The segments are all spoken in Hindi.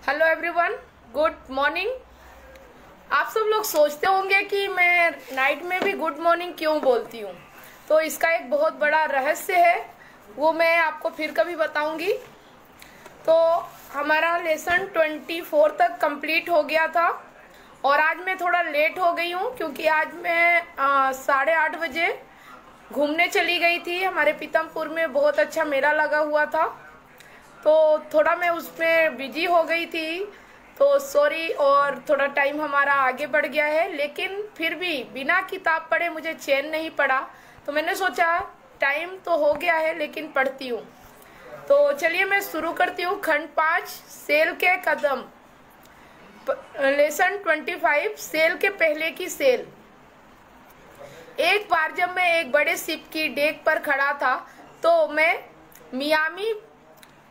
Hello everyone, good morning. आप सब लोग सोचते होंगे कि मैं नाइट में भी गुड मॉर्निंग क्यों बोलती हूँ। तो इसका एक बहुत बड़ा रहस्य है, वो मैं आपको फिर कभी बताऊंगी। तो हमारा लेसन 24 तक कंप्लीट हो गया था और आज मैं थोड़ा लेट हो गई हूँ क्योंकि आज मैं 8:30 बजे घूमने चली गई थी। हमारे पीतमपुर में बहुत अच्छा मेला लगा हुआ था, तो थोड़ा मैं उसमें बिजी हो गई थी, तो सॉरी। और थोड़ा टाइम हमारा आगे बढ़ गया है, लेकिन फिर भी बिना किताब पढ़े मुझे चैन नहीं पड़ा। तो मैंने सोचा टाइम तो हो गया है लेकिन पढ़ती हूँ। तो चलिए मैं शुरू करती हूँ। खंड 5 सेल के कदम, लेसन 25 सेल के पहले की सेल। एक बार जब मैं एक बड़े शिप की डेक पर खड़ा था तो मैं मियामी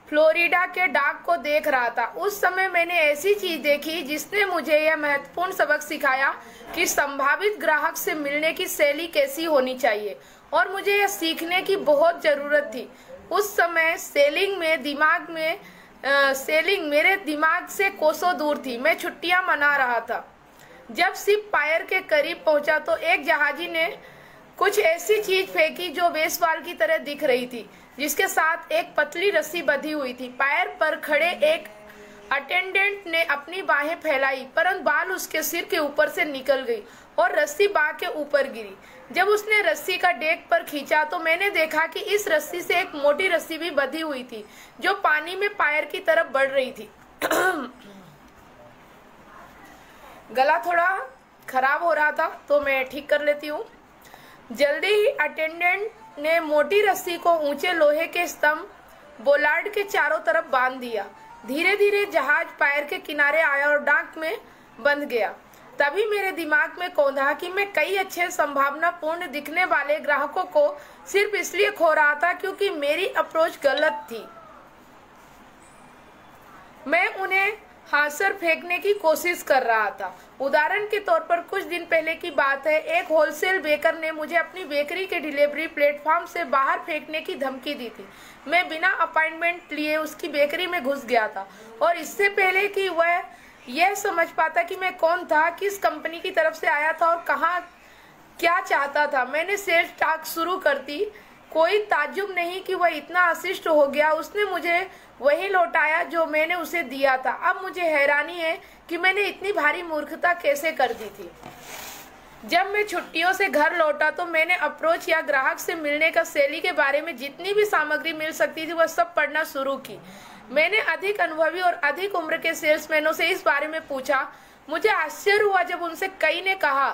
फ्लोरिडा के डाक को देख रहा था। उस समय मैंने ऐसी चीज देखी जिसने मुझे यह महत्वपूर्ण सबक सिखाया कि संभावित ग्राहक से मिलने की शैली कैसी होनी चाहिए, और मुझे यह सीखने की बहुत जरूरत थी। उस समय सेलिंग मेरे दिमाग से कोसों दूर थी। मैं छुट्टियां मना रहा था। जब शिप पायर के करीब पहुंचा तो एक जहाजी ने कुछ ऐसी चीज फेंकी जो बेसबॉल की तरह दिख रही थी, जिसके साथ एक पतली रस्सी बंधी हुई थी। पायर पर खड़े एक अटेंडेंट ने अपनी बाहें फैलाई, परंतु बाल उसके सिर के ऊपर से निकल गई और रस्सी बाह के ऊपर गिरी। जब उसने रस्सी का डेक पर खींचा तो मैंने देखा कि इस रस्सी से एक मोटी रस्सी भी बंधी हुई थी जो पानी में पायर की तरफ बढ़ रही थी। गला थोड़ा खराब हो रहा था तो मैं ठीक कर लेती हूँ। जल्दी ही अटेंडेंट ने मोटी रस्सी को ऊंचे लोहे के स्तंभ बोलार्ड के चारों तरफ बांध दिया। धीरे धीरे जहाज पायर के किनारे आया और डाक में बंध गया। तभी मेरे दिमाग में कौंधा कि मैं कई अच्छे संभावनापूर्ण दिखने वाले ग्राहकों को सिर्फ इसलिए खो रहा था क्योंकि मेरी अप्रोच गलत थी। मैं उन्हें हांसर फेंकने की कोशिश कर रहा था। उदाहरण के तौर पर कुछ दिन पहले की बात है, एक होलसेल बेकर ने मुझे अपनी बेकरी के डिलीवरी प्लेटफॉर्म से बाहर फेंकने की धमकी दी थी। मैं बिना अपॉइंटमेंट लिए उसकी बेकरी में घुस गया था और इससे पहले कि वह यह समझ पाता कि मैं कौन था, किस कंपनी की तरफ से आया था और कहाँ क्या चाहता था, मैंने सेल्स टॉक शुरू कर दी। कोई ताज्जुब नहीं कि वह इतना अशिष्ट हो गया। उसने मुझे वही लौटाया जो मैंने उसे दिया था। अब मुझे हैरानी है कि मैंने इतनी भारी मूर्खता कैसे कर दी थी। जब मैं छुट्टियों से घर लौटा तो मैंने अप्रोच या ग्राहक से मिलने का शैली के बारे में जितनी भी सामग्री मिल सकती थी वह सब पढ़ना शुरू की। मैंने अधिक अनुभवी और अधिक उम्र के सेल्समैनों से इस बारे में पूछा। मुझे आश्चर्य हुआ जब उनसे कई ने कहा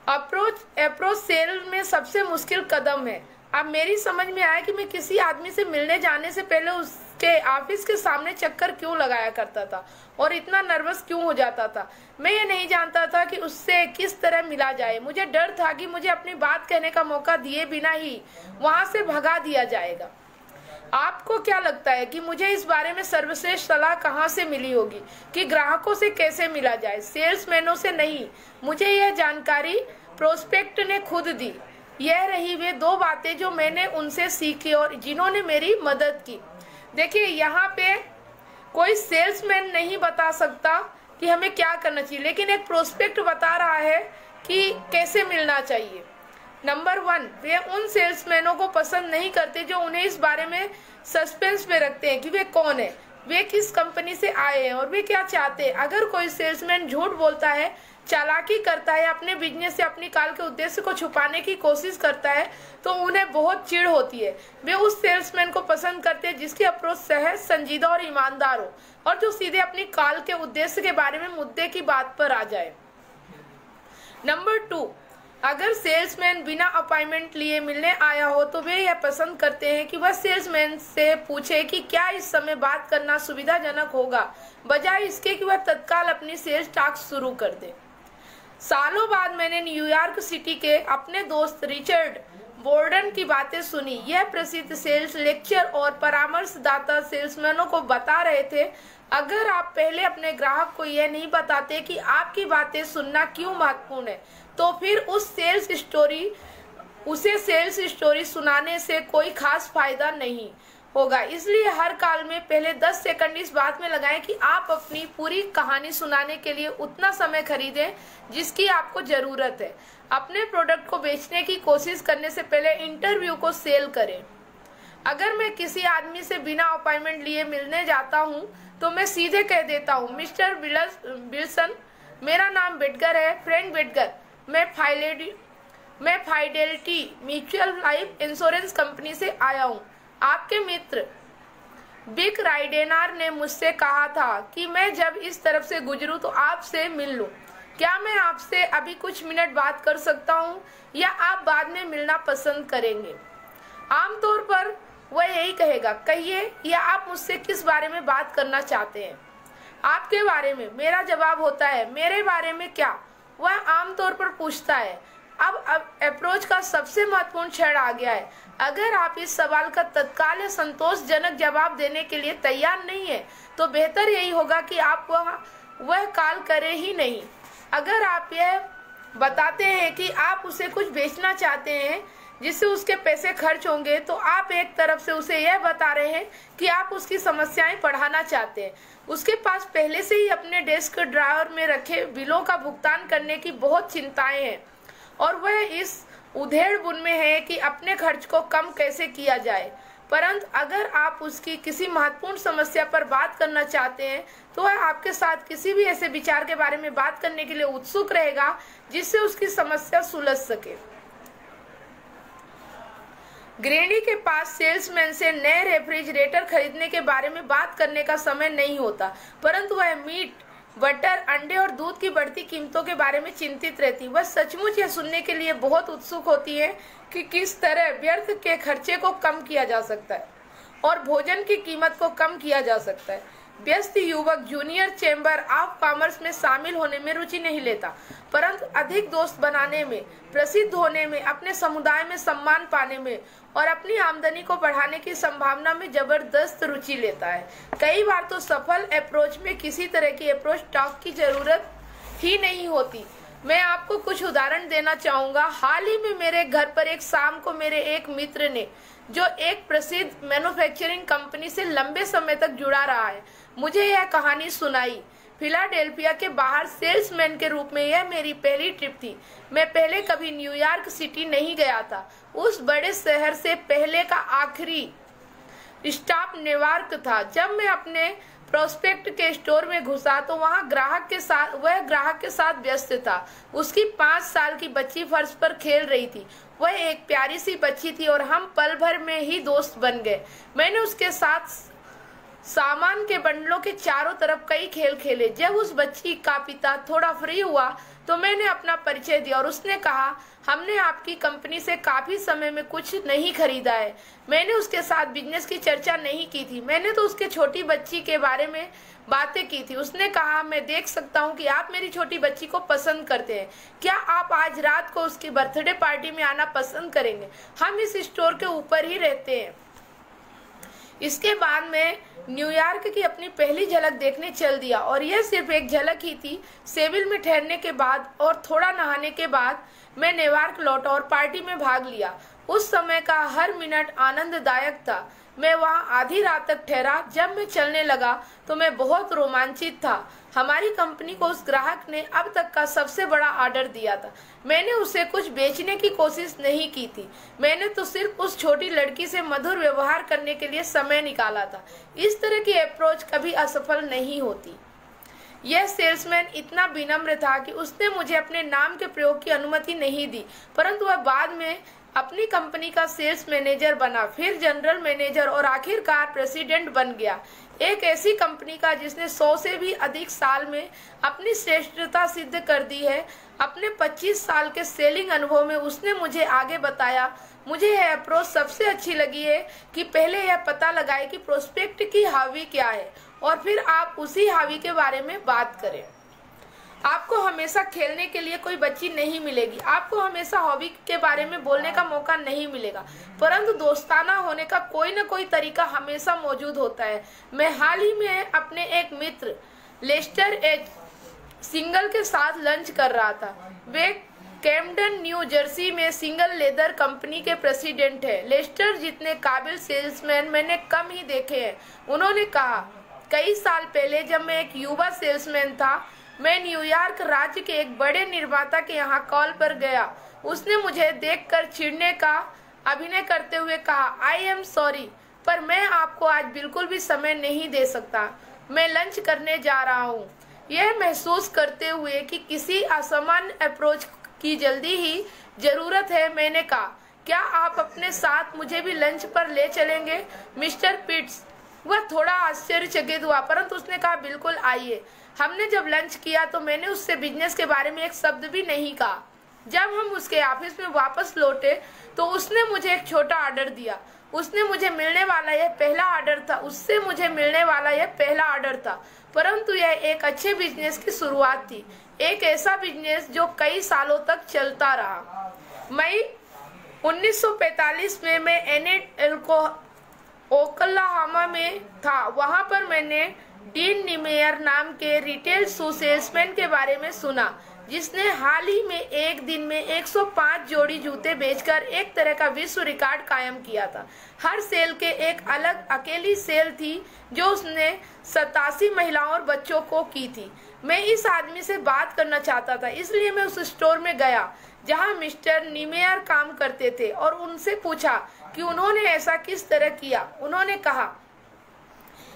अप्रोच सेल में सबसे मुश्किल कदम है। अब मेरी समझ में आया कि मैं किसी आदमी से मिलने जाने से पहले उसके ऑफिस के सामने चक्कर क्यों लगाया करता था और इतना नर्वस क्यों हो जाता था। मैं ये नहीं जानता था कि उससे किस तरह मिला जाए। मुझे डर था कि मुझे अपनी बात कहने का मौका दिए बिना ही वहां से भगा दिया जाएगा। आपको क्या लगता है कि मुझे इस बारे में सर्वश्रेष्ठ सलाह कहाँ से मिली होगी कि ग्राहकों से कैसे मिला जाए? सेल्समैनों से नहीं, मुझे यह जानकारी प्रोस्पेक्ट ने खुद दी। यह रही वे दो बातें जो मैंने उनसे सीखी और जिन्होंने मेरी मदद की। देखिए, यहाँ पे कोई सेल्समैन नहीं बता सकता कि हमें क्या करना चाहिए, लेकिन एक प्रोस्पेक्ट बता रहा है कि कैसे मिलना चाहिए। नंबर 1, वे उन सेल्समैनों को पसंद नहीं करते जो उन्हें इस बारे में सस्पेंस में रखते हैं कि वे कौन है, वे किस कंपनी से आए हैं और वे क्या चाहते हैं। अगर कोई सेल्समैन झूठ बोलता है, चालाकी करता है, अपने बिजनेस से अपनी काल के उद्देश्य को छुपाने की कोशिश करता है, तो उन्हें बहुत चिढ़ होती है। वे उस सेल्समैन को पसंद करते हैं जिसकी अप्रोच सहज, संजीदा और ईमानदार हो और जो सीधे अपनी काल के उद्देश्य के बारे में मुद्दे की बात पर आ जाए। नंबर 2, अगर सेल्समैन बिना अपॉइंटमेंट लिए मिलने आया हो तो वे यह पसंद करते हैं कि वह सेल्समैन से पूछे कि क्या इस समय बात करना सुविधाजनक होगा, बजाय इसके कि वह तत्काल अपनी सेल्स टॉक शुरू कर दे। सालों बाद मैंने न्यूयॉर्क सिटी के अपने दोस्त रिचर्ड बोर्डन की बातें सुनी। यह प्रसिद्ध सेल्स लेक्चर और परामर्शदाता सेल्समैनों को बता रहे थे, अगर आप पहले अपने ग्राहक को यह नहीं बताते कि आपकी बातें सुनना क्यों महत्वपूर्ण है, तो फिर उसे सेल्स स्टोरी सुनाने से कोई खास फायदा नहीं। होगा, इसलिए हर कॉल में पहले 10 सेकंड इस बात में लगाएं कि आप अपनी पूरी कहानी सुनाने के लिए उतना समय खरीदें जिसकी आपको जरूरत है। अपने प्रोडक्ट को बेचने की कोशिश करने से पहले इंटरव्यू को सेल करें। अगर मैं किसी आदमी से बिना अपॉइंटमेंट लिए मिलने जाता हूं तो मैं सीधे कह देता हूं, मिस्टर विल्सन, मेरा नाम बिटगर है, फ्रेंड बिटगर, मैं fidelity mutual life insurance company से आया हूं। आपके मित्र बिक राइडेनार ने मुझसे कहा था कि मैं जब इस तरफ से गुजरूं तो आपसे मिल लूं। क्या मैं आपसे अभी कुछ मिनट बात कर सकता हूं या आप बाद में मिलना पसंद करेंगे? आमतौर पर वह यही कहेगा, कहिए, या आप मुझसे किस बारे में बात करना चाहते हैं? आपके बारे में। मेरा जवाब होता है, मेरे बारे में क्या? वह आमतौर पर पूछता है। अब अप्रोच का सबसे महत्वपूर्ण क्षण आ गया है। अगर आप इस सवाल का तत्काल या संतोषजनक जवाब देने के लिए तैयार नहीं है तो बेहतर यही होगा कि आप वह कॉल करें ही नहीं। अगर आप यह बताते हैं कि आप उसे कुछ बेचना चाहते हैं जिससे उसके पैसे खर्च होंगे, तो आप एक तरफ से उसे यह बता रहे हैं कि आप उसकी समस्याएं बढ़ाना चाहते हैं। उसके पास पहले से ही अपने डेस्क ड्रॉअर में रखे बिलों का भुगतान करने की बहुत चिंताएं हैं और वह इस उधेड़-बुन में है कि अपने खर्च को कम कैसे किया जाए। परंतु अगर आप उसकी किसी महत्वपूर्ण समस्या पर बात करना चाहते हैं तो वह आपके साथ किसी भी ऐसे विचार के बारे में बात करने के लिए उत्सुक रहेगा जिससे उसकी समस्या सुलझ सके। गृहिणी के पास सेल्समैन से नए रेफ्रिजरेटर खरीदने के बारे में बात करने का समय नहीं होता, परंतु वह मीट, बटर, अंडे और दूध की बढ़ती कीमतों के बारे में चिंतित रहती। वह सचमुच यह सुनने के लिए बहुत उत्सुक होती है कि किस तरह व्यर्थ के खर्चे को कम किया जा सकता है और भोजन की कीमत को कम किया जा सकता है। व्यस्त युवक जूनियर चैम्बर ऑफ कॉमर्स में शामिल होने में रुचि नहीं लेता, परंतु अधिक दोस्त बनाने में, प्रसिद्ध होने में, अपने समुदाय में सम्मान पाने में और अपनी आमदनी को बढ़ाने की संभावना में जबरदस्त रुचि लेता है। कई बार तो सफल अप्रोच में किसी तरह की अप्रोच टॉक की जरूरत ही नहीं होती। मैं आपको कुछ उदाहरण देना चाहूंगा। हाल ही में मेरे घर पर एक शाम को मेरे एक मित्र ने, जो एक प्रसिद्ध मैन्युफैक्चरिंग कंपनी से लंबे समय तक जुड़ा रहा है, मुझे यह कहानी सुनाई। फिलाडेल्फिया के बाहर सेल्समैन के रूप में यह मेरी पहली ट्रिप थी। मैं पहले कभी न्यूयॉर्क सिटी नहीं गया था। उस बड़े शहर से पहले का आखिरी स्टॉप न्यूयॉर्क था। जब मैं अपने प्रोस्पेक्ट के स्टोर में घुसा तो वह ग्राहक के साथ व्यस्त था। उसकी 5 साल की बच्ची फर्श पर खेल रही थी। वह एक प्यारी सी बच्ची थी और हम पल भर में ही दोस्त बन गए। मैंने उसके साथ सामान के बंडलों के चारों तरफ कई खेल खेले। जब उस बच्ची का पिता थोड़ा फ्री हुआ तो मैंने अपना परिचय दिया और उसने कहा, हमने आपकी कंपनी से काफी समय में कुछ नहीं खरीदा है। मैंने उसके साथ बिजनेस की चर्चा नहीं की थी, मैंने तो उसके छोटी बच्ची के बारे में बातें की थी। उसने कहा, मैं देख सकता हूँ कि आप मेरी छोटी बच्ची को पसंद करते हैं। क्या आप आज रात को उसकी बर्थडे पार्टी में आना पसंद करेंगे? हम इस स्टोर के ऊपर ही रहते हैं। इसके बाद मैं न्यूयॉर्क की अपनी पहली झलक देखने चल दिया और यह सिर्फ एक झलक ही थी। सेविल में ठहरने के बाद और थोड़ा नहाने के बाद मैं न्यूयॉर्क लौटा और पार्टी में भाग लिया। उस समय का हर मिनट आनंददायक था। मैं वहां आधी रात तक ठहरा। जब मैं चलने लगा तो मैं बहुत रोमांचित था। हमारी कंपनी को उस ग्राहक ने अब तक का सबसे बड़ा ऑर्डर दिया था। मैंने उसे कुछ बेचने की कोशिश नहीं की थी, मैंने तो सिर्फ उस छोटी लड़की से मधुर व्यवहार करने के लिए समय निकाला था। इस तरह की अप्रोच कभी असफल नहीं होती। यह सेल्समैन इतना विनम्र था कि उसने मुझे अपने नाम के प्रयोग की अनुमति नहीं दी, परंतु वह बाद में अपनी कंपनी का सेल्स मैनेजर बना, फिर जनरल मैनेजर और आखिरकार प्रेसिडेंट बन गया। एक ऐसी कंपनी का जिसने 100 से भी अधिक साल में अपनी श्रेष्ठता सिद्ध कर दी है। अपने 25 साल के सेलिंग अनुभव में उसने मुझे आगे बताया, मुझे यह अप्रोच सबसे अच्छी लगी है कि पहले यह पता लगाए कि प्रोस्पेक्ट की हावी क्या है और फिर आप उसी हावी के बारे में बात करें। आपको हमेशा खेलने के लिए कोई बच्ची नहीं मिलेगी, आपको हमेशा हॉबी के बारे में बोलने का मौका नहीं मिलेगा, परंतु दोस्ताना होने का कोई न कोई तरीका हमेशा मौजूद होता है। मैं हाल ही में अपने एक मित्र लेस्टर एच सिंगल के साथ लंच कर रहा था। वे कैम्पटन न्यू जर्सी में सिंगल लेदर कंपनी के प्रेसिडेंट है। लेस्टर जितने काबिल सेल्समैन मैंने कम ही देखे हैं। उन्होंने कहा, कई साल पहले जब मैं एक युवा सेल्समैन था, मैं न्यूयॉर्क राज्य के एक बड़े निर्माता के यहाँ कॉल पर गया। उसने मुझे देखकर चिढ़ने का अभिनय करते हुए कहा, आई एम सॉरी, पर मैं आपको आज बिल्कुल भी समय नहीं दे सकता। मैं लंच करने जा रहा हूँ। यह महसूस करते हुए कि किसी असामान्य अप्रोच की जल्दी ही जरूरत है, मैंने कहा, क्या आप अपने साथ मुझे भी लंच पर ले चलेंगे मिस्टर पिट्स? वह थोड़ा आश्चर्यचकित हुआ, परंतु उसने कहा, बिल्कुल आइए। हमने जब लंच किया तो मैंने उससे बिजनेस के बारे में एक शब्द भी नहीं कहा। जब हम उसके ऑफिस में वापस लौटे तो उसने मुझे एक छोटा ऑर्डर दिया। उससे मुझे मिलने वाला यह पहला ऑर्डर था, परंतु यह एक अच्छे बिजनेस की शुरुआत थी, एक ऐसा बिजनेस जो कई सालों तक चलता रहा। मई 1945 में मैं एनएल को ओक्लाहोमा में था। वहां पर मैंने डीन नीमेयर नाम के रिटेल शू सेल्समैन के बारे में सुना, जिसने हाल ही में एक दिन में 105 जोड़ी जूते बेचकर एक तरह का विश्व रिकॉर्ड कायम किया था। हर सेल के एक अलग अकेली सेल थी जो उसने 87 महिलाओं और बच्चों को की थी। मैं इस आदमी से बात करना चाहता था, इसलिए मैं उस स्टोर में गया जहां मिस्टर नीमेयर काम करते थे और उनसे पूछा कि उन्होंने ऐसा किस तरह किया। उन्होंने कहा,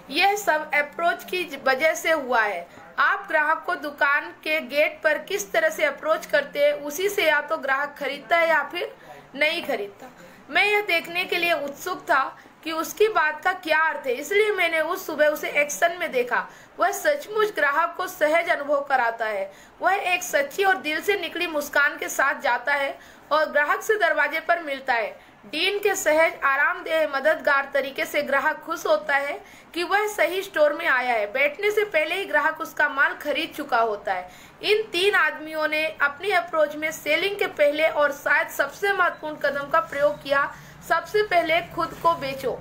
यह सब अप्रोच की वजह से हुआ है। आप ग्राहक को दुकान के गेट पर किस तरह से अप्रोच करते हैं, उसी से या तो ग्राहक खरीदता है या फिर नहीं खरीदता। मैं यह देखने के लिए उत्सुक था कि उसकी बात का क्या अर्थ है, इसलिए मैंने उस सुबह उसे एक्शन में देखा। वह सचमुच ग्राहक को सहज अनुभव कराता है। वह एक सच्ची और दिल से निकली मुस्कान के साथ जाता है और ग्राहक से दरवाजे पर मिलता है। डीन के सहज, आरामदेह, मददगार तरीके से ग्राहक खुश होता है कि वह सही स्टोर में आया है। बैठने से पहले ही ग्राहक उसका माल खरीद चुका होता है। इन तीन आदमियों ने अपनी अप्रोच में सेलिंग के पहले और शायद सबसे महत्वपूर्ण कदम का प्रयोग किया। सबसे पहले खुद को बेचो।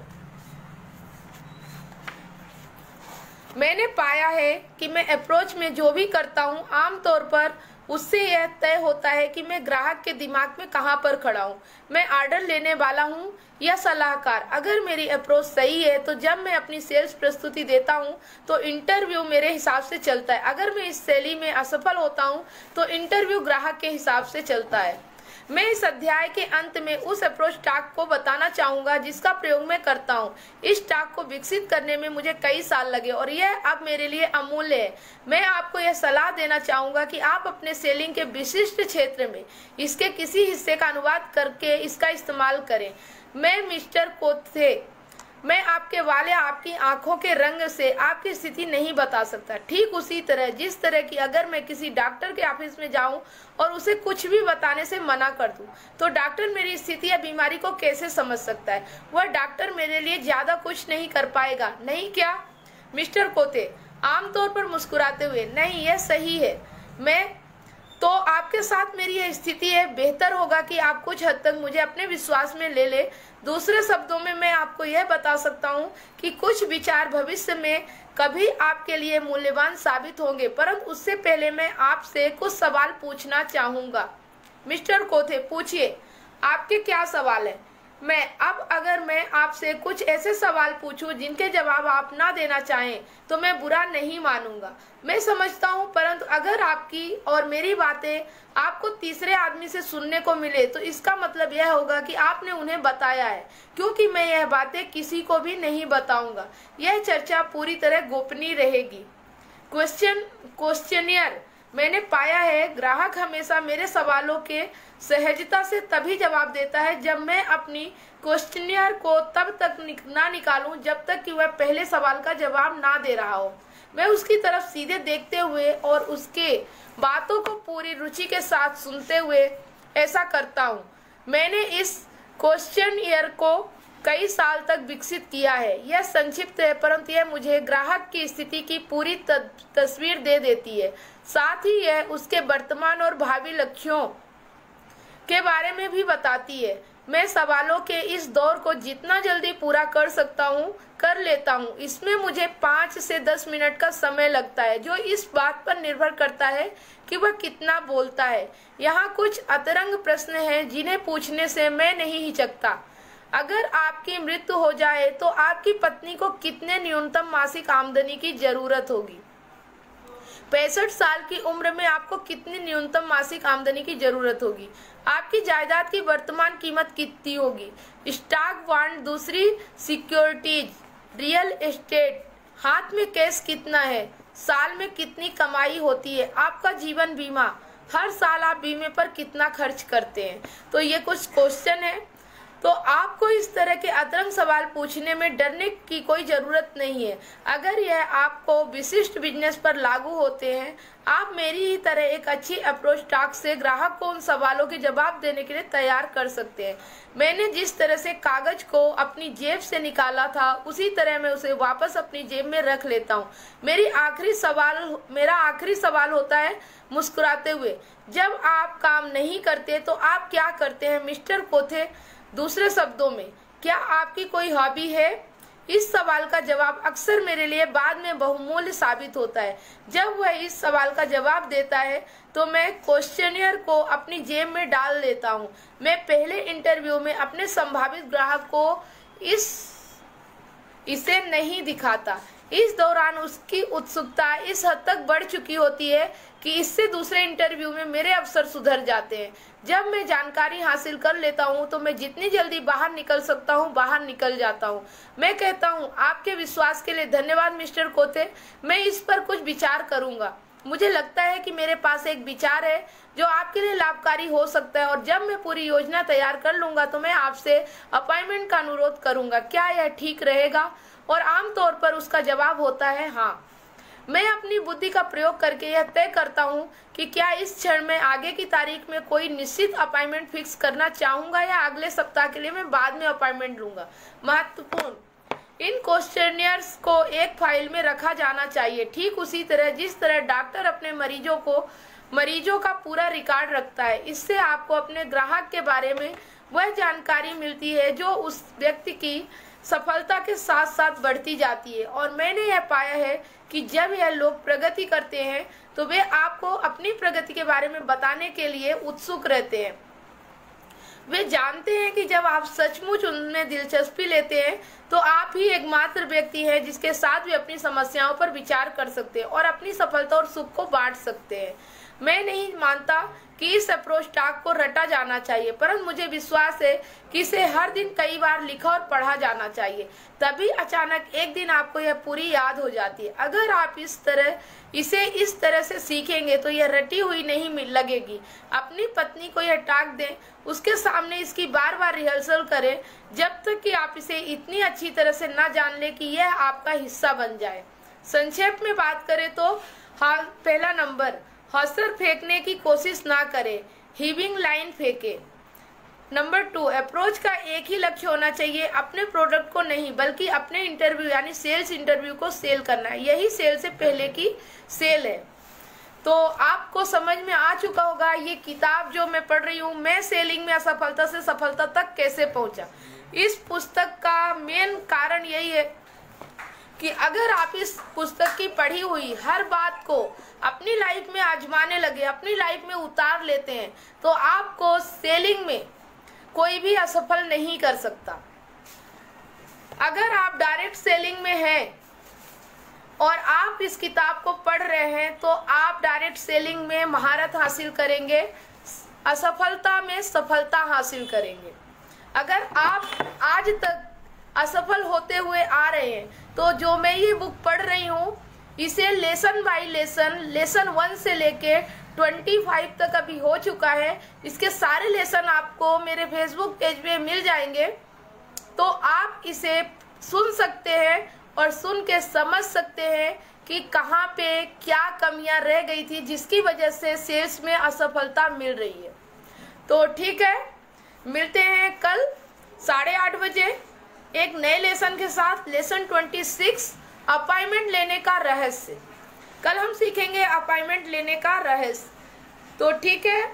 मैंने पाया है कि मैं अप्रोच में जो भी करता हूँ, आमतौर पर उससे यह तय होता है कि मैं ग्राहक के दिमाग में कहां पर खड़ा हूं। मैं ऑर्डर लेने वाला हूं या सलाहकार। अगर मेरी अप्रोच सही है तो जब मैं अपनी सेल्स प्रस्तुति देता हूं तो इंटरव्यू मेरे हिसाब से चलता है। अगर मैं इस शैली में असफल होता हूं तो इंटरव्यू ग्राहक के हिसाब से चलता है। मैं इस अध्याय के अंत में उस अप्रोच टाक को बताना चाहूंगा जिसका प्रयोग मैं करता हूं। इस टाक को विकसित करने में मुझे कई साल लगे और यह अब मेरे लिए अमूल्य है। मैं आपको यह सलाह देना चाहूंगा कि आप अपने सेलिंग के विशिष्ट क्षेत्र में इसके किसी हिस्से का अनुवाद करके इसका इस्तेमाल करें। मैं मिस्टर कोथे, मैं आपके वाले, आपकी आंखों के रंग से आपकी स्थिति नहीं बता सकता। ठीक उसी तरह जिस तरह की अगर मैं किसी डॉक्टर के ऑफिस में जाऊं और उसे कुछ भी बताने से मना कर दूं, तो डॉक्टर मेरी स्थिति या बीमारी को कैसे समझ सकता है? वह डॉक्टर मेरे लिए ज्यादा कुछ नहीं कर पाएगा, नहीं क्या? मिस्टर कोथे आमतौर पर मुस्कुराते हुए, नहीं, यह सही है। मैं तो आपके साथ मेरी यह स्थिति है। बेहतर होगा कि आप कुछ हद तक मुझे अपने विश्वास में ले ले। दूसरे शब्दों में मैं आपको यह बता सकता हूं कि कुछ विचार भविष्य में कभी आपके लिए मूल्यवान साबित होंगे, परंतु उससे पहले मैं आपसे कुछ सवाल पूछना चाहूंगा। मिस्टर कोथे, पूछिए, आपके क्या सवाल है? अगर मैं आपसे कुछ ऐसे सवाल पूछूं जिनके जवाब आप ना देना चाहें तो मैं बुरा नहीं मानूंगा। मैं समझता हूं, परंतु अगर आपकी और मेरी बातें आपको तीसरे आदमी से सुनने को मिले तो इसका मतलब यह होगा कि आपने उन्हें बताया है, क्योंकि मैं यह बातें किसी को भी नहीं बताऊंगा। यह चर्चा पूरी तरह गोपनीय रहेगी। क्वेश्चनियर, मैंने पाया है ग्राहक हमेशा मेरे सवालों के सहजता से तभी जवाब देता है जब मैं अपनी क्वेश्चनियर को तब तक ना निकालूं जब तक कि वह पहले सवाल का जवाब ना दे रहा हो। मैं उसकी तरफ सीधे देखते हुए और उसके बातों को पूरी रुचि के साथ सुनते हुए ऐसा करता हूं। मैंने इस क्वेश्चनियर को कई साल तक विकसित किया है। यह संक्षिप्त है, परंतु यह मुझे ग्राहक की स्थिति की पूरी तस्वीर दे देती है। साथ ही यह उसके वर्तमान और भावी लक्ष्यों के बारे में भी बताती है। मैं सवालों के इस दौर को जितना जल्दी पूरा कर सकता हूँ कर लेता हूँ। इसमें मुझे 5 से 10 मिनट का समय लगता है, जो इस बात पर निर्भर करता है कि वह कितना बोलता है। यहाँ कुछ अतरंग प्रश्न हैं जिन्हें पूछने से मैं नहीं हिचकता। अगर आपकी मृत्यु हो जाए तो आपकी पत्नी को कितने न्यूनतम मासिक आमदनी की जरूरत होगी? 65 साल की उम्र में आपको कितनी न्यूनतम मासिक आमदनी की जरूरत होगी? आपकी जायदाद की वर्तमान कीमत कितनी होगी? स्टॉक, बॉन्ड, दूसरी सिक्योरिटीज, रियल एस्टेट, हाथ में कैश कितना है? साल में कितनी कमाई होती है? आपका जीवन बीमा, हर साल आप बीमे पर कितना खर्च करते हैं? तो ये कुछ क्वेश्चन है। तो आपको इस तरह के अतरंग सवाल पूछने में डरने की कोई ज़रूरत नहीं है। अगर यह आपको विशिष्ट बिजनेस पर लागू होते हैं, आप मेरी ही तरह एक अच्छी अप्रोच टॉक से ग्राहक को उन सवालों के जवाब देने के लिए तैयार कर सकते हैं। मैंने जिस तरह से कागज को अपनी जेब से निकाला था, उसी तरह मैं उसे वापस अपनी जेब में रख लेता हूँ। मेरा आखिरी सवाल होता है मुस्कुराते हुए, जब आप काम नहीं करते तो आप क्या करते हैं मिस्टर कोथे? दूसरे शब्दों में, क्या आपकी कोई हॉबी है? इस सवाल का जवाब अक्सर मेरे लिए बाद में बहुमूल्य साबित होता है। जब वह इस सवाल का जवाब देता है तो मैं क्वेश्चनियर को अपनी जेब में डाल लेता हूँ। मैं पहले इंटरव्यू में अपने संभावित ग्राहक को इसे नहीं दिखाता। इस दौरान उसकी उत्सुकता इस हद तक बढ़ चुकी होती है कि इससे दूसरे इंटरव्यू में मेरे अवसर सुधर जाते हैं। जब मैं जानकारी हासिल कर लेता हूं तो मैं जितनी जल्दी बाहर निकल सकता हूं बाहर निकल जाता हूं। मैं कहता हूं, आपके विश्वास के लिए धन्यवाद मिस्टर कोथे, मैं इस पर कुछ विचार करूंगा। मुझे लगता है कि मेरे पास एक विचार है जो आपके लिए लाभकारी हो सकता है, और जब मैं पूरी योजना तैयार कर लूंगा तो मैं आपसे अपॉइंटमेंट का अनुरोध करूंगा। क्या यह ठीक रहेगा? और आमतौर पर उसका जवाब होता है हाँ। मैं अपनी बुद्धि का प्रयोग करके यह तय करता हूँ कि क्या इस क्षण में आगे की तारीख में कोई निश्चित अपॉइंटमेंट फिक्स करना चाहूंगा या अगले सप्ताह के लिए मैं बाद में अपॉइंटमेंट लूंगा। महत्वपूर्ण, इन क्वेश्चनियर्स को एक फाइल में रखा जाना चाहिए, ठीक उसी तरह जिस तरह डॉक्टर अपने मरीजों का पूरा रिकॉर्ड रखता है। इससे आपको अपने ग्राहक के बारे में वह जानकारी मिलती है जो उस व्यक्ति की सफलता के साथ साथ बढ़ती जाती है। और मैंने यह पाया है कि जब यह लोग प्रगति करते हैं तो वे आपको अपनी प्रगति के बारे में बताने के लिए उत्सुक रहते हैं। वे जानते हैं कि जब आप सचमुच उनमें दिलचस्पी लेते हैं तो आप ही एकमात्र व्यक्ति हैं जिसके साथ वे अपनी समस्याओं पर विचार कर सकते हैं और अपनी सफलता और सुख को बांट सकते हैं। मैं नहीं मानता कि इस अप्रोच टॉक को रटा जाना चाहिए, परंतु मुझे विश्वास है कि इसे हर दिन कई बार लिखा और पढ़ा जाना चाहिए। तभी अचानक एक दिन आपको यह पूरी याद हो जाती है। अगर आप इसे इस तरह से सीखेंगे तो यह रटी हुई नहीं लगेगी। अपनी पत्नी को यह टॉक दें, उसके सामने इसकी बार बार रिहर्सल करें जब तक कि आप इसे इतनी अच्छी तरह से न जान ले कि यह आपका हिस्सा बन जाए। संक्षेप में बात करें तो पहला नंबर, हौसर फेंकने की कोशिश ना करें, हीविंग लाइन फेंके। नंबर 2, अप्रोच का एक ही लक्ष्य होना चाहिए, अपने प्रोडक्ट को नहीं बल्कि अपने इंटरव्यू यानी सेल्स इंटरव्यू को सेल करना है। यही सेल से पहले की सेल है। तो आपको समझ में आ चुका होगा ये किताब जो मैं पढ़ रही हूँ, मैं सेलिंग में असफलता से सफलता तक कैसे पहुंचा। इस पुस्तक का मेन कारण यही है कि अगर आप इस पुस्तक की पढ़ी हुई हर बात को अपनी लाइफ में आजमाने लगे, अपनी लाइफ में उतार लेते हैं, तो आपको सेलिंग में कोई भी असफल नहीं कर सकता। अगर आप डायरेक्ट सेलिंग में हैं और आप इस किताब को पढ़ रहे हैं तो आप डायरेक्ट सेलिंग में महारत हासिल करेंगे, असफलता में सफलता हासिल करेंगे। अगर आप आज तक असफल होते हुए आ रहे हैं तो जो मैं ये बुक पढ़ रही हूँ इसे लेसन बाय लेसन 1 से लेके 25 तक अभी हो चुका है। इसके सारे लेसन आपको मेरे फेसबुक पेज पे मिल जाएंगे, तो आप इसे सुन सकते हैं और सुन के समझ सकते हैं कि कहाँ पे क्या कमियां रह गई थी जिसकी वजह से सेल्स में असफलता मिल रही है। तो ठीक है, मिलते हैं कल 8:30 बजे एक नए लेसन के साथ, लेसन 26, अपॉइंटमेंट लेने का रहस्य। कल हम सीखेंगे अपॉइंटमेंट लेने का रहस्य। तो ठीक है,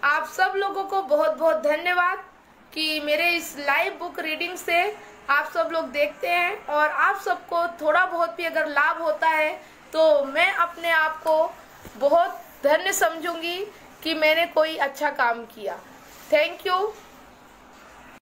आप सब लोगों को बहुत बहुत धन्यवाद। कि मेरे इस लाइव बुक रीडिंग से आप सब लोग देखते हैं और आप सबको थोड़ा बहुत भी अगर लाभ होता है तो मैं अपने आप को बहुत धन्य समझूंगी कि मैंने कोई अच्छा काम किया। Thank you.